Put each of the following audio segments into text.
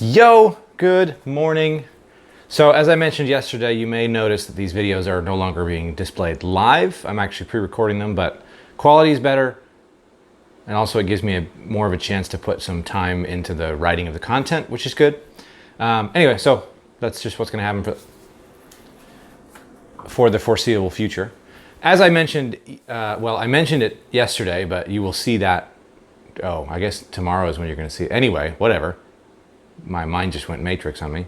Yo, good morning. So as I mentioned yesterday, you may notice that these videos are no longer being displayed live. I'm actually pre-recording them, but quality is better. And also it gives me more of a chance to put some time into the writing of the content, which is good. Anyway, so that's just what's gonna happen for the foreseeable future. As I mentioned, I mentioned it yesterday, but you will see that, I guess tomorrow is when you're gonna see it. Anyway, whatever. My mind just went Matrix on me.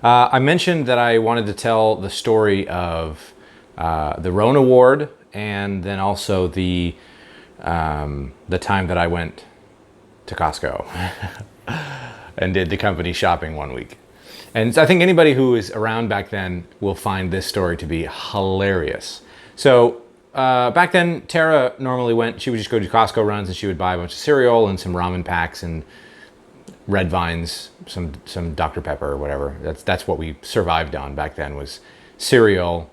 I mentioned that I wanted to tell the story of the Rowan Award, and then also the time that I went to Costco and did the company shopping one week. And I think anybody who was around back then will find this story to be hilarious. So back then, Tara normally went, she would just go to Costco runs and she would buy a bunch of cereal and some ramen packs and Red Vines, some Dr. Pepper or whatever. That's what we survived on back then, was cereal.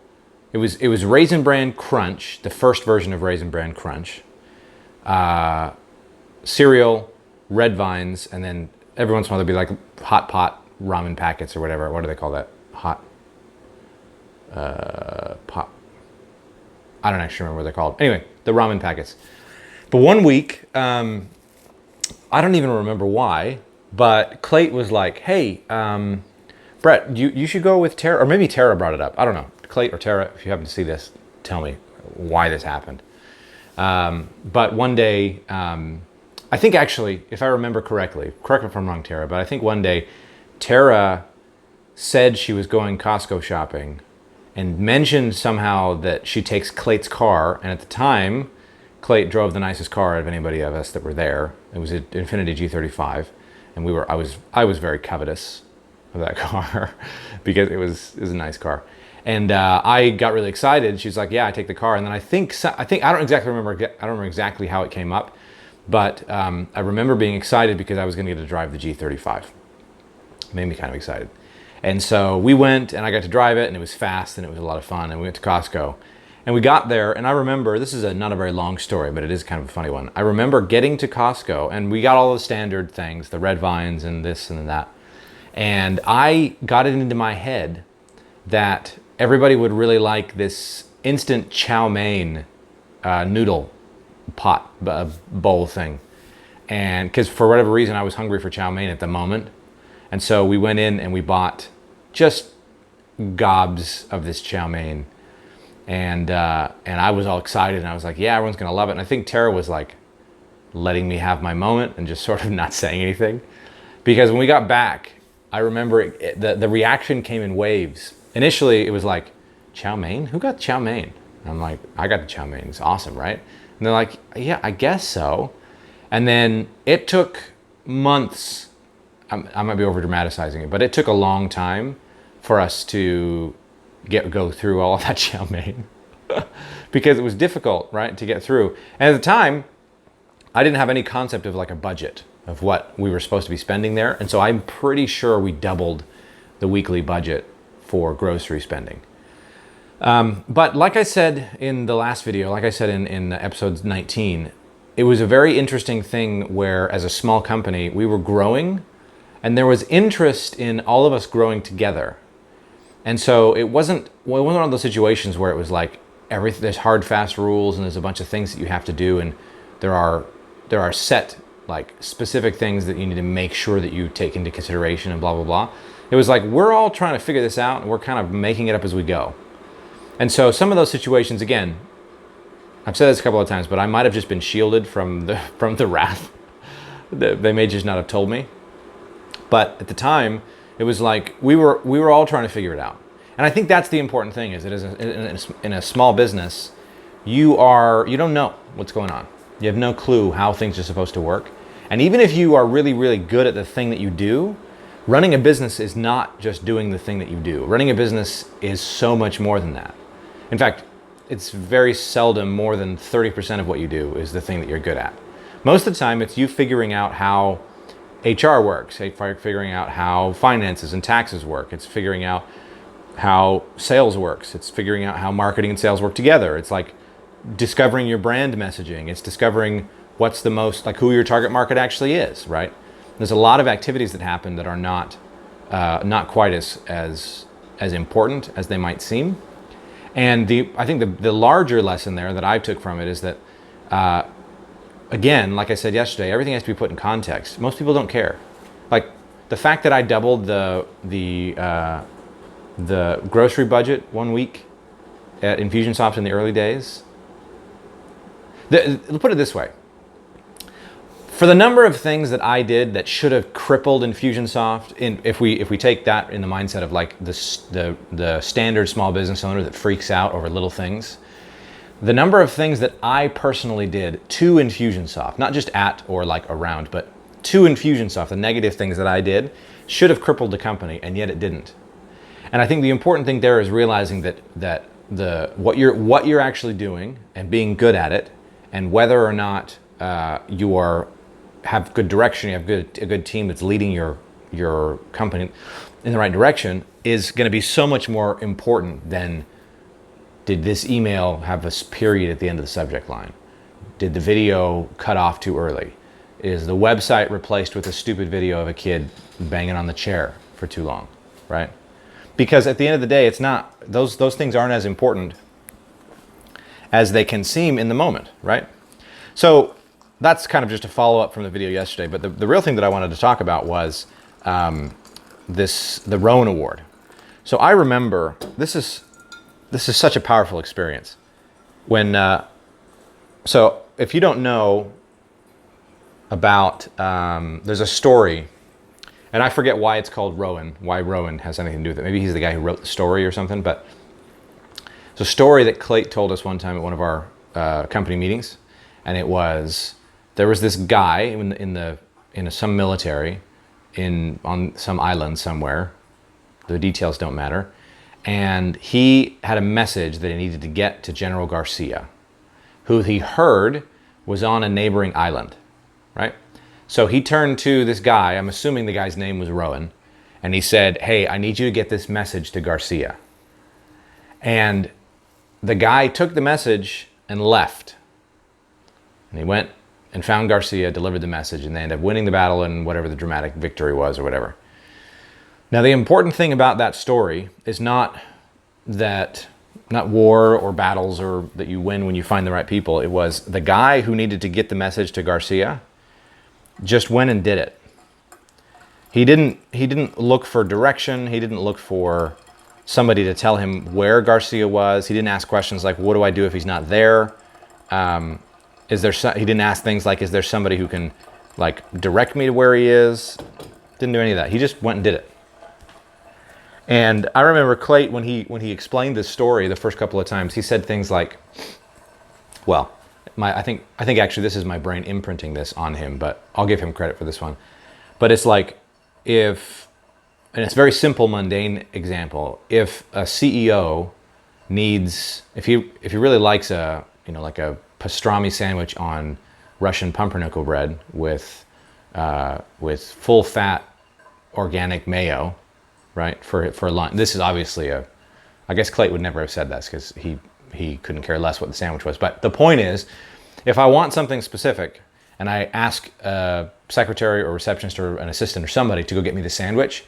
It was Raisin Bran Crunch, the first version of Raisin Bran Crunch. Cereal, Red Vines, and then every once in a while there'd be like hot pot ramen packets or whatever. What do they call that? Hot pot. I don't actually remember what they're called. Anyway, the ramen packets. But one week, I don't even remember why, but Clate was like, hey, Brett, you should go with Tara, or maybe Tara brought it up. I don't know. Clate or Tara, if you happen to see this, tell me why this happened. But one day, I think actually, if I remember correctly, correct me if I'm wrong, Tara, but I think one day Tara said she was going Costco shopping and mentioned somehow that she takes Clate's car, and at the time, Clate drove the nicest car of anybody of us that were there. It was an Infiniti G35, and I was very covetous of that car because it was a nice car. And I got really excited. She's like, "Yeah, I take the car." And then I don't exactly remember. I don't remember exactly how it came up, but I remember being excited because I was going to get to drive the G35. It made me kind of excited. And so we went, and I got to drive it, and it was fast, and it was a lot of fun. And we went to Costco. And we got there, and I remember, this is not a very long story, but it is kind of a funny one. I remember getting to Costco, and we got all the standard things, the Red Vines and this and that. And I got it into my head that everybody would really like this instant chow mein noodle pot bowl thing. And because for whatever reason, I was hungry for chow mein at the moment. And so we went in and we bought just gobs of this chow mein. And I was all excited, and I was like, yeah, everyone's gonna love it. And I think Tara was like letting me have my moment and just sort of not saying anything. Because when we got back, I remember the reaction came in waves. Initially, it was like, chow mein? Who got chow mein? And I'm like, I got the chow mein. It's awesome, right? And they're like, yeah, I guess so. And then it took months. I might be over dramatizing it, but it took a long time for us to go through all of that chow mein because it was difficult, right, to get through. And at the time, I didn't have any concept of like a budget of what we were supposed to be spending there. And so I'm pretty sure we doubled the weekly budget for grocery spending. But like I said in the last video, like I said in episode 19, it was a very interesting thing where as a small company, we were growing and there was interest in all of us growing together. And so it wasn't one of those situations where it was like there's hard, fast rules and there's a bunch of things that you have to do, and there are set like specific things that you need to make sure that you take into consideration and blah, blah, blah. It was like, we're all trying to figure this out and we're kind of making it up as we go. And so some of those situations, again, I've said this a couple of times, but I might have just been shielded from the wrath. They may just not have told me. But at the time, it was like we were all trying to figure it out. And I think that's the important thing, is that in a small business, you don't know what's going on. You have no clue how things are supposed to work. And even if you are really, really good at the thing that you do, running a business is not just doing the thing that you do. Running a business is so much more than that. In fact, it's very seldom more than 30% of what you do is the thing that you're good at. Most of the time, it's you figuring out how HR works, figuring out how finances and taxes work. It's figuring out how sales works. It's figuring out how marketing and sales work together. It's like discovering your brand messaging. It's discovering what's the most, like who your target market actually is, right? There's a lot of activities that happen that are not quite as important as they might seem. And I think the larger lesson there that I took from it is that, again, like I said yesterday, everything has to be put in context. Most people don't care. Like the fact that I doubled the grocery budget 1 week at Infusionsoft in the early days. Put it this way. For the number of things that I did that should have crippled Infusionsoft, if we take that in the mindset of like the standard small business owner that freaks out over little things, the number of things that I personally did to Infusionsoft, not just at or like around, but to Infusionsoft, the negative things that I did should have crippled the company, and yet it didn't. And I think the important thing there is realizing that what you're actually doing and being good at it, and whether or not you have good direction, you have a good team that's leading your company in the right direction, is going to be so much more important than, did this email have a period at the end of the subject line? Did the video cut off too early? Is the website replaced with a stupid video of a kid banging on the chair for too long, right? Because at the end of the day, it's not, those things aren't as important as they can seem in the moment, right? So that's kind of just a follow-up from the video yesterday, but the real thing that I wanted to talk about was the Rowan Award. So I remember, this is such a powerful experience. When so if you don't know about, there's a story, and I forget why it's called Rowan, why Rowan has anything to do with it. Maybe he's the guy who wrote the story or something, but it's a story that Clate told us one time at one of our company meetings, and it was, there was this guy in some military on some island somewhere. The details don't matter. And he had a message that he needed to get to General Garcia, who he heard was on a neighboring island, right? So he turned to this guy, I'm assuming the guy's name was Rowan, and he said, hey, I need you to get this message to Garcia. And the guy took the message and left. And he went and found Garcia, delivered the message, and they ended up winning the battle and whatever the dramatic victory was or whatever. Now, the important thing about that story is not war or battles or that you win when you find the right people. It was the guy who needed to get the message to Garcia just went and did it. He didn't look for direction. He didn't look for somebody to tell him where Garcia was. He didn't ask questions like, what do I do if he's not there? He didn't ask things like, is there somebody who can like direct me to where he is? Didn't do any of that. He just went and did it. And I remember Clate, when he explained this story the first couple of times, he said things like, well, I think actually this is my brain imprinting this on him, but I'll give him credit for this one. But it's like, and it's a very simple, mundane example. If a CEO if he really likes like a pastrami sandwich on Russian pumpernickel bread with full fat organic mayo, right, for lunch. This is obviously I guess Clate would never have said this because he couldn't care less what the sandwich was. But the point is, if I want something specific and I ask a secretary or receptionist or an assistant or somebody to go get me the sandwich,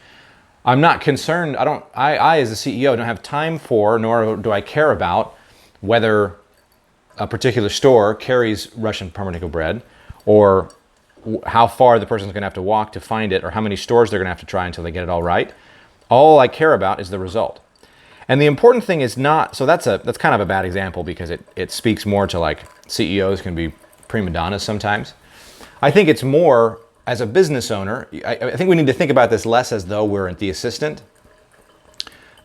I'm not concerned. I as the CEO don't have time for, nor do I care about whether a particular store carries Russian pumpernickel bread, or how far the person's going to have to walk to find it, or how many stores they're going to have to try until they get it all right. All I care about is the result. And the important thing is not, so that's kind of a bad example because it speaks more to like CEOs can be prima donnas sometimes. I think it's more, as a business owner, I think we need to think about this less as though we're the assistant,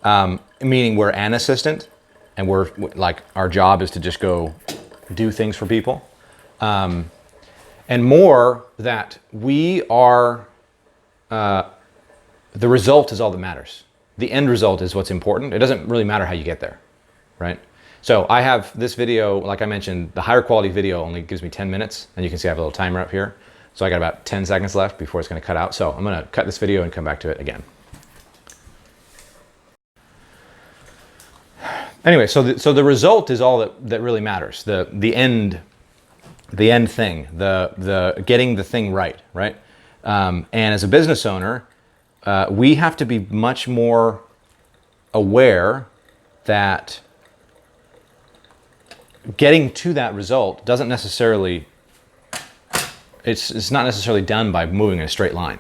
meaning we're an assistant, and we're like, our job is to just go do things for people. And more that we are, the result is all that matters. The end result is what's important. It doesn't really matter how you get there, right? So I have this video, like I mentioned, the higher quality video only gives me 10 minutes, and you can see I have a little timer up here. So I got about 10 seconds left before it's gonna cut out. So I'm gonna cut this video and come back to it again. Anyway, so the result is all that really matters. The end thing, the getting the thing right? And as a business owner, we have to be much more aware that getting to that result doesn't necessarily, it's not necessarily done by moving in a straight line.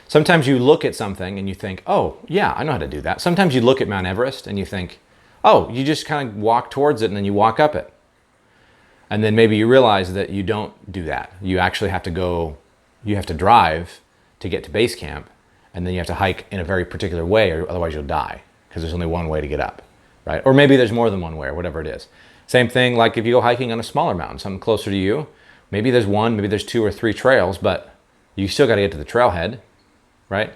Sometimes you look at something and you think, oh yeah, I know how to do that. Sometimes you look at Mount Everest and you think, oh, you just kind of walk towards it and then you walk up it. And then maybe you realize that you don't do that. You actually have to go, you have to drive to get to base camp, and then you have to hike in a very particular way, or otherwise you'll die, because there's only one way to get up, right? Or maybe there's more than one way, or whatever it is. Same thing like if you go hiking on a smaller mountain, something closer to you, maybe there's one, maybe there's 2 or 3 trails, but you still got to get to the trailhead, right?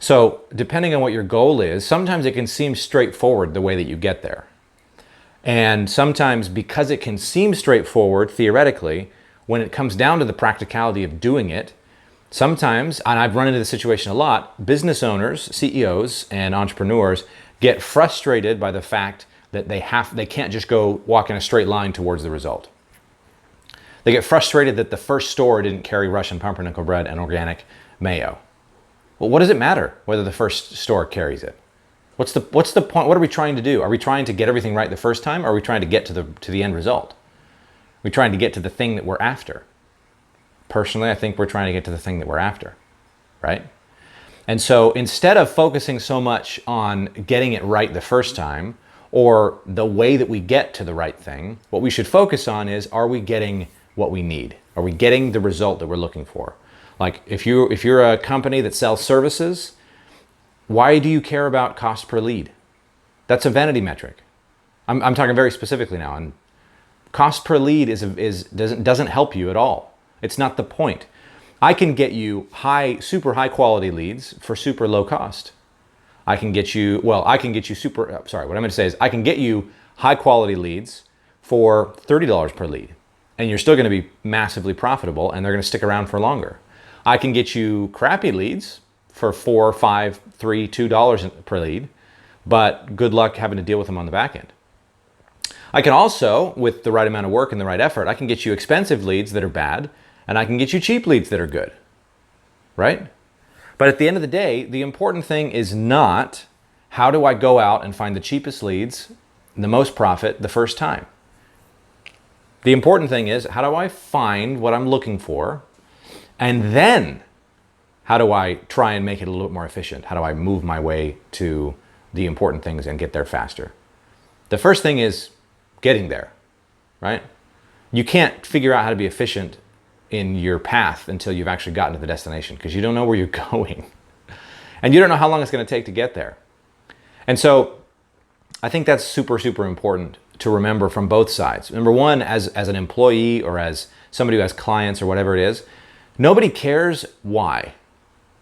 So depending on what your goal is, sometimes it can seem straightforward the way that you get there. And sometimes because it can seem straightforward theoretically, when it comes down to the practicality of doing it, sometimes, and I've run into this situation a lot, business owners, CEOs, and entrepreneurs get frustrated by the fact that they can't just go walk in a straight line towards the result. They get frustrated that the first store didn't carry Russian pumpernickel bread and organic mayo. Well, what does it matter whether the first store carries it? What's the point? What are we trying to do? Are we trying to get everything right the first time, or are we trying to get to the end result? Are we trying to get to the thing that we're after? Personally, I think we're trying to get to the thing that we're after, right? And so instead of focusing so much on getting it right the first time, or the way that we get to the right thing, what we should focus on is, are we getting what we need? Are we getting the result that we're looking for? Like if you're a company that sells services, why do you care about cost per lead? That's a vanity metric. I'm talking very specifically now, and cost per lead doesn't help you at all. It's not the point. I can get you super high quality leads for super low cost. I can get you what I'm going to say is I can get you high quality leads for $30 per lead, and you're still going to be massively profitable, and they're going to stick around for longer. I can get you crappy leads for $4, $5, $3, $2 per lead, but good luck having to deal with them on the back end. I can also, with the right amount of work and the right effort, I can get you expensive leads that are bad, and I can get you cheap leads that are good, right? But at the end of the day, the important thing is not how do I go out and find the cheapest leads, the most profit the first time. The important thing is, how do I find what I'm looking for, and then how do I try and make it a little bit more efficient? How do I move my way to the important things and get there faster? The first thing is getting there, right? You can't figure out how to be efficient in your path until you've actually gotten to the destination, because you don't know where you're going. And you don't know how long it's going to take to get there. And so I think that's super, super important to remember from both sides. Number one, as an employee or as somebody who has clients or whatever it is, nobody cares why.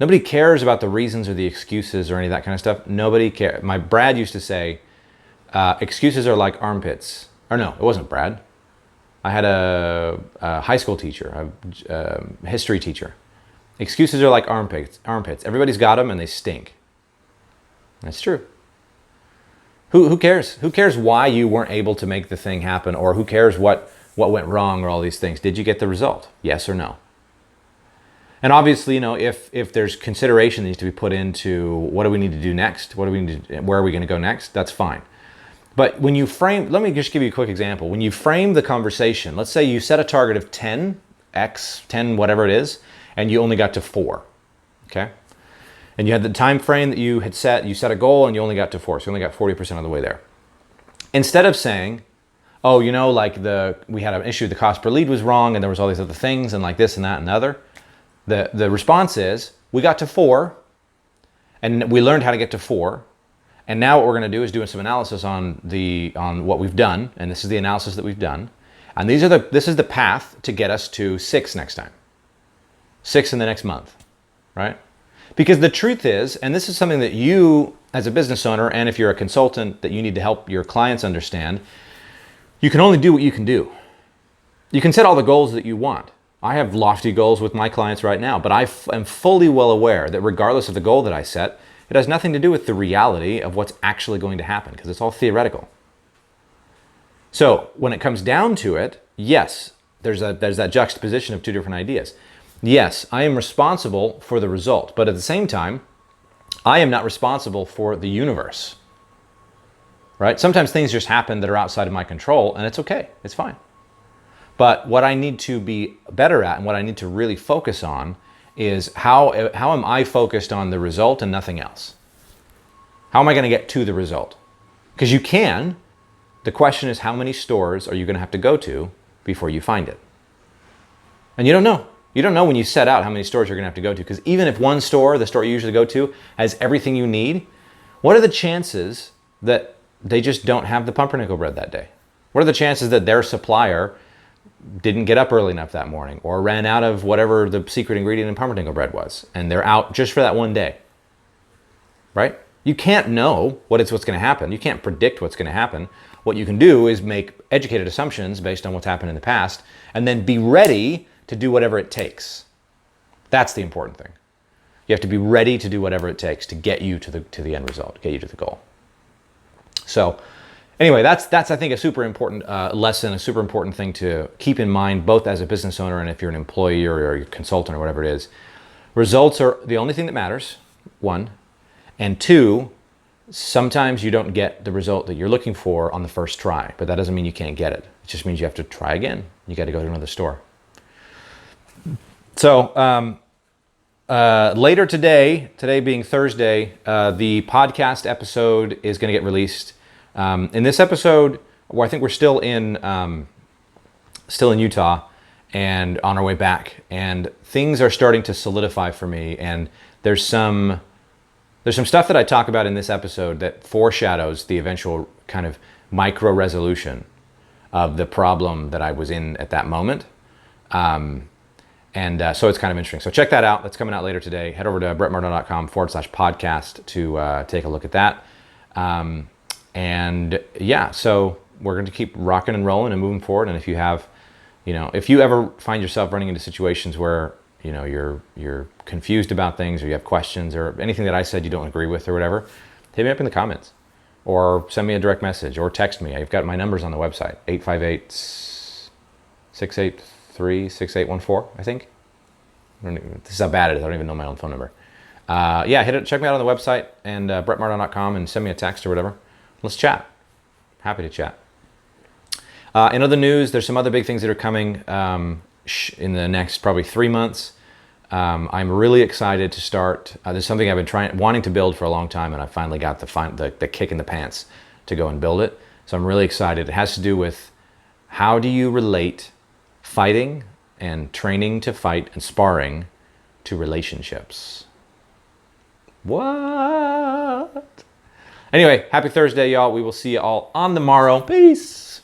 Nobody cares about the reasons or the excuses or any of that kind of stuff. Nobody cares. My Brad used to say, excuses are like armpits. Or no, it wasn't Brad. I had a high school teacher, a history teacher. Excuses are like armpits. Everybody's got them and they stink. That's true. Who cares? Who cares why you weren't able to make the thing happen, or who cares what went wrong or all these things? Did you get the result? Yes or no? And obviously, if there's consideration that needs to be put into what do we need to do next? Where are we going to go next? That's fine. But when you frame, let me just give you a quick example. When you frame the conversation, let's say you set a target of 10 whatever it is, and you only got to 4, okay? And you had the time frame that you had set, you set a goal and you only got to 4, so you only got 40% of the way there. Instead of saying, oh, we had an issue, the cost per lead was wrong, and there was all these other things, and like this and that and the other, the response is, we got to 4, and we learned how to get to 4, and now what we're going to do is do some analysis on what we've done, and this is the analysis that we've done, and this is the path to get us to 6 next time, 6 in the next month, right? Because the truth is, and this is something that you as a business owner, and if you're a consultant that you need to help your clients understand, you can only do what you can do. You can set all the goals that you want. I have lofty goals with my clients right now, but I am fully well aware that regardless of the goal that I set, it has nothing to do with the reality of what's actually going to happen, because it's all theoretical. So when it comes down to it, yes, there's that juxtaposition of two different ideas. Yes, I am responsible for the result, but at the same time, I am not responsible for the universe, right? Sometimes things just happen that are outside of my control, and it's okay, it's fine. But what I need to be better at and what I need to really focus on is how am I focused on the result and nothing else? How am I going to get to the result? Because you can. The question is, how many stores are you going to have to go to before you find it? And you don't know. You don't know when you set out how many stores you're going to have to go to, because even if one store, the store you usually go to, has everything you need, what are the chances that they just don't have the pumpernickel bread that day? What are the chances that their supplier didn't get up early enough that morning or ran out of whatever the secret ingredient in pumpernickel bread was, and they're out just for that one day, right? You can't know what's going to happen. You can't predict what's going to happen. What you can do is make educated assumptions based on what's happened in the past, and then be ready to do whatever it takes. That's the important thing. You have to be ready to do whatever it takes to get you to the end result, get you to the goal. So anyway, that's I think a super important lesson, a super important thing to keep in mind, both as a business owner and if you're an employee or you're a consultant or whatever it is. Results are the only thing that matters, one. And two, sometimes you don't get the result that you're looking for on the first try, but that doesn't mean you can't get it. It just means you have to try again. You got to go to another store. So later today being Thursday, the podcast episode is going to get released. In this episode, where I think we're still in Utah and on our way back, and things are starting to solidify for me. And there's some stuff that I talk about in this episode that foreshadows the eventual kind of micro resolution of the problem that I was in at that moment. So it's kind of interesting. So check that out. That's coming out later today. Head over to brettmartin.com/podcast to take a look at that. And yeah, so we're going to keep rocking and rolling and moving forward. And if you have, if you ever find yourself running into situations where, you're confused about things, or you have questions, or anything that I said you don't agree with or whatever, hit me up in the comments or send me a direct message or text me. I've got my numbers on the website, 858-683-6814, I think. This is how bad it is. I don't even know my own phone number. Check me out on the website and brettmartin.com and send me a text or whatever. Let's chat. Happy to chat. In other news, there's some other big things that are coming in the next probably 3 months. I'm really excited to start. There's something I've been wanting to build for a long time, and I finally got the kick in the pants to go and build it. So I'm really excited. It has to do with how do you relate fighting and training to fight and sparring to relationships. What? Anyway, happy Thursday, y'all. We will see you all on the morrow. Peace.